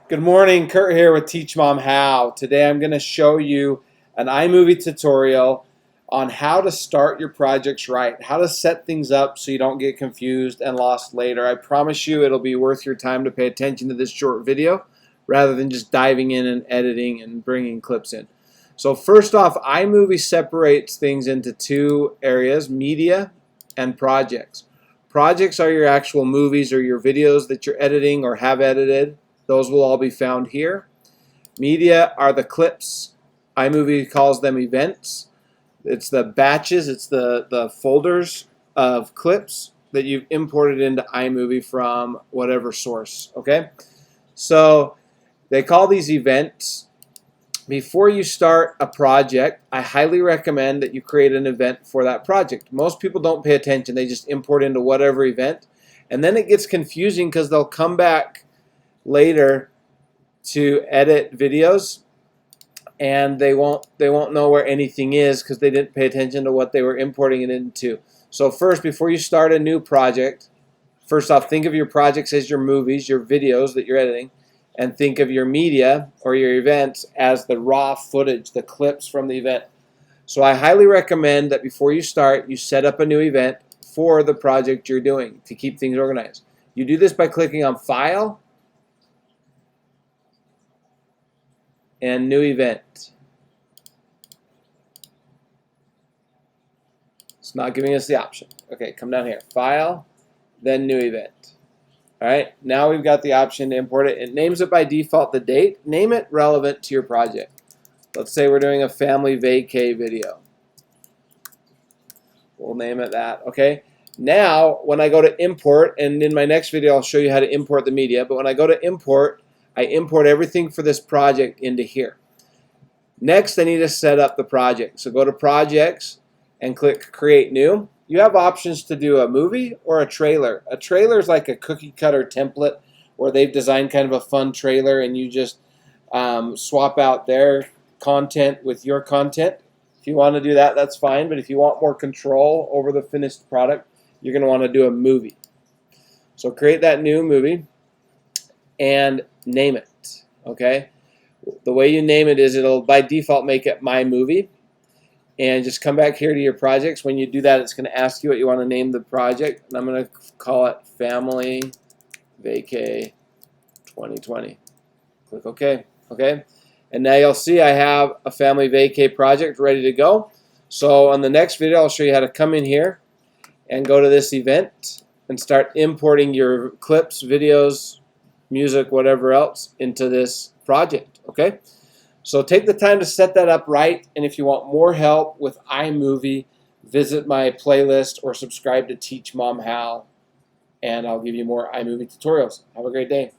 Good morning, Kurt here with Teach Mom How. Today I'm going to show you an iMovie tutorial on how to start your projects right, how to set things up so you don't get confused and lost later. I promise you it'll be worth your time to pay attention to this short video rather than just diving in and editing and bringing clips in. So first off, iMovie separates things into two areas, media and projects. Projects are your actual movies or your videos that you're editing or have edited. Those will all be found here. Media are the clips. iMovie calls them events. It's the batches, it's the folders of clips that you've imported into iMovie from whatever source, okay? So they call these events. Before you start a project, I highly recommend that you create an event for that project. Most people don't pay attention. They just import into whatever event. And then it gets confusing because they'll come back later to edit videos and they won't know where anything is because they didn't pay attention to what they were importing it into. So first, before you start a new project, first off, think of your projects as your movies, your videos that you're editing, and think of your media or your events as the raw footage, the clips from the event. So I highly recommend that before you start, you set up a new event for the project you're doing to keep things organized. You do this by clicking on File and New Event. It's not giving us the option. Okay, come down here. File, then New Event. All right, now we've got the option to import it. It names it by default the date. Name it relevant to your project. Let's say we're doing a family vacay video. We'll name it that, okay? Now, when I go to import, and in my next video I'll show you how to import the media, but when I go to import, I import everything for this project into here. Next, I need to set up the project. So go to Projects and click Create New. You have options to do a movie or a trailer. A trailer is like a cookie cutter template where they've designed kind of a fun trailer and you just swap out their content with your content. If you want to do that, that's fine. But if you want more control over the finished product, you're going to want to do a movie. So create that new movie and name it, okay? The way you name it is it'll by default make it My Movie, and just come back here to your projects. When you do that, it's going to ask you what you want to name the project, and I'm going to call it Family Vacay 2020. Click OK, okay? And now you'll see I have a Family Vacay project ready to go. So on the next video, I'll show you how to come in here and go to this event and start importing your clips, videos, music, whatever else into this project, okay? So take the time to set that up right, and if you want more help with iMovie, visit my playlist or subscribe to Teach Mom How, and I'll give you more iMovie tutorials. Have a great day.